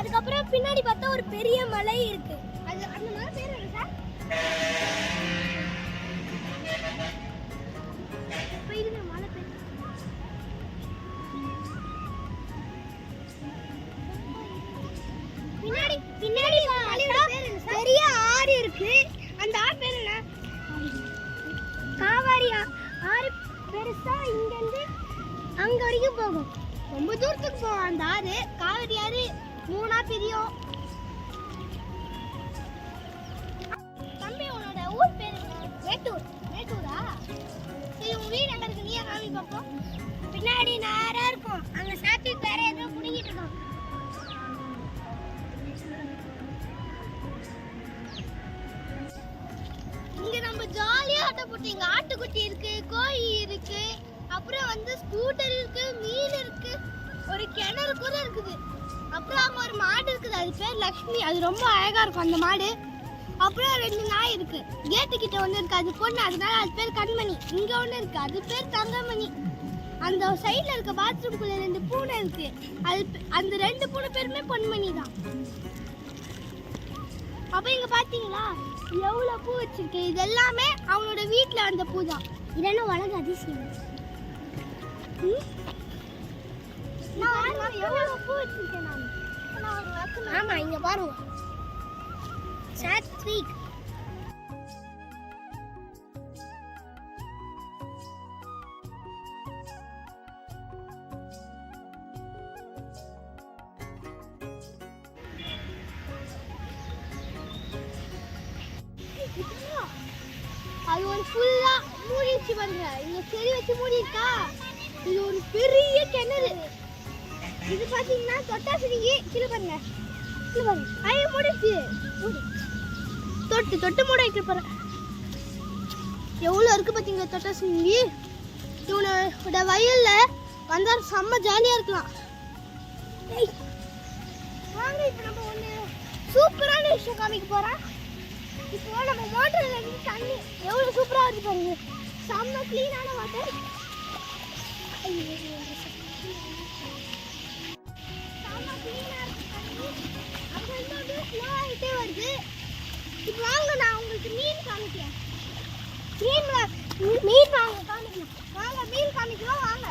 அதுக்கப்புறம் பின்னாடி பார்த்தா ஒரு பெரிய மலை இருக்கு. அது அந்த மலை பேர் என்ன சார்? மலை பேர் பின்னாடி பின்னாடி பெரிய ஆறு இருக்கு. அந்த ஆறு பேர் என்ன? காவாரி ஆறு. பெருசா இங்க இருந்து அங்க வரைக்கும் போகும். ரொம்ப தூரத்துக்கு போகும் அந்த ஆறு. காவிரி ஆறு மூணா பிரியும். தம்பி உன்னோட ஊர் பேர் மேட்டூர். மேட்டூரா? சரி உங்க வீடு எங்க இருக்கு? நீயே காமி பார்ப்போம். பின்னாடி நேரா இருக்கும். அங்க சாப்பிட்டு வேற ஏதோ குடிக்கிட்டு இருக்கோம். இங்க நம்ம ஜாலியா ஆட்ட போட்டு இங்க ஆட்டுக்குட்டி இருக்கு, கோழி இருக்கு, அப்புறம் வந்து ஸ்கூட்டர் இருக்கு, மீன் இருக்கு, ஒரு கிணறு கூட இருக்குது. அப்புறம் அங்க ஒரு மாடு இருக்குது, அது பேர் லக்ஷ்மி. அது ரொம்ப அழகா இருக்கும் அந்த மாடு. அப்புறம் 2 நாய் இருக்கு. கேட்டு கிட்ட ஒண்ணு இருக்கு, அது பொண்ணு, அதனால அது பேர் கண்மணி. இங்க ஒண்ணு இருக்கு, அது பேர் தங்கமணி. அந்த சைடுல இருக்க பாத்ரூம்குள்ள 2 பூனை இருக்கு, அது அந்த 2 பூனை பேருமே பொன்மணி தான். அப்ப இங்க பாத்தீங்களா எவ்வளவு பூ வச்சிருக்கு? இது எல்லாமே அவனோட வீட்டுல அந்த பூ தான். இதெல்லாம் உலக அதிசயம். எவ்வளவு பூ வச்சிருக்கேன் நான். ஆமா இங்க பாருங்க. சாத்விக் அது ஒரு ஃபுல்லா மூடிச்சு பாருங்க. இங்க செடி வச்சு மூடி இருக்கா. இது ஒரு பெரிய கிணறு. இது பாத்தீங்கன்னா தொட்டாசிரிங்கி. கீழே பாருங்க, கீழே பாருங்க. ஐயோ மூடிச்சு. தொட்டு மூட வைக்க போறேன். எவ்வளவு இருக்கு பாத்தீங்க தொட்டாசிரிங்கி. இவனோட வயல்ல வந்தா செம்ம ஜாலியா இருக்கலாம். வாங்க இப்ப நம்ம ஒண்ணு சூப்பரான விஷயம் காமிக்க போறோம். இப்போ நம்ம மோட்டர்ல இருந்து தண்ணி எவ்வளவு சூப்பரா இருக்கு பாருங்க. செம்ம க்ளீனான வாட்டர். செம்ம க்ளீனா இருக்கு தண்ணி. அங்க இருந்து ஃப்ளோ ஆயிட்டே வருது. இப்போ வாங்க நான் உங்களுக்கு மீன் காமிக்கிறேன். மீன் வாங்க காமிக்கலாம். வாங்க மீன் காமிக்கிறோம் வாங்க.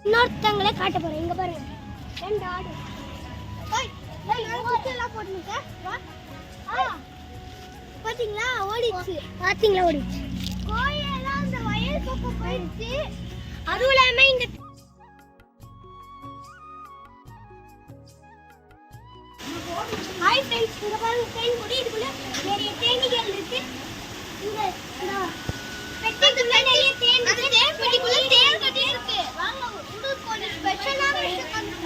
இன்னொருத்தங்களே காட்ட போறேன். இங்க பாருங்க 2 ஆடு. பாத்தீங்களா ஓடிச்சு. கோயெல்லாம் அந்த வயல் பக்கம் போயிடுச்சு. அதுவும் இல்லாம இங்க ஹாய் ஃப்ரெண்ட்ஸ், இங்க பாருங்க தேன் கொடி. இதுக்குள்ள நிறைய தேனீகள் இருக்கு. இங்க பெட்டிக்குள்ள நிறைய தேன் இருக்கு. தேன் பெட்டிக்குள்ள தேன் கொடி இருக்கு. வாங்க உங்களுக்கு ஒரு ஸ்பெஷலான விஷயம் காமிக்கிறேன்.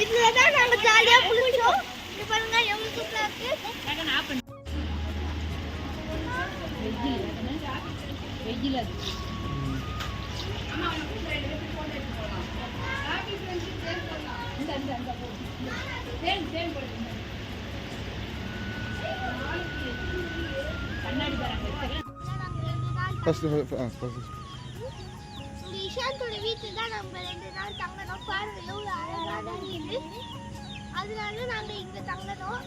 இதுலதான் நாங்க ஜாலியா குளிக்கிறோம். இது பாருங்க எவ்வளவு சூப்பரா இருக்கு. இஷாந்தோட வீட்டுல தான் நம்ம 2 நாள் தங்கணும். பாருங்க எவ்வளவு அழகான வீடு. அதனால நாங்க இங்க தங்கணும்.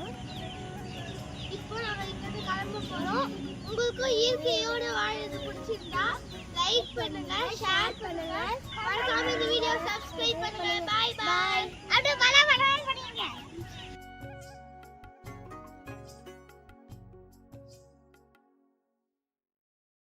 இப்போ நாங்க இங்கிருந்து கிளம்ப போறோம். உங்களுக்கும் இயற்கையோட வாழறது பிடிச்சிருந்தா லைக் பண்ணுங்க, ஷேர் பண்ணுங்க, மறக்காம இந்த வீடியோ சப்ஸ்கிரைப் பண்ணுங்க. பாய் பாய். அப்படியே பல பண்ணுங்க.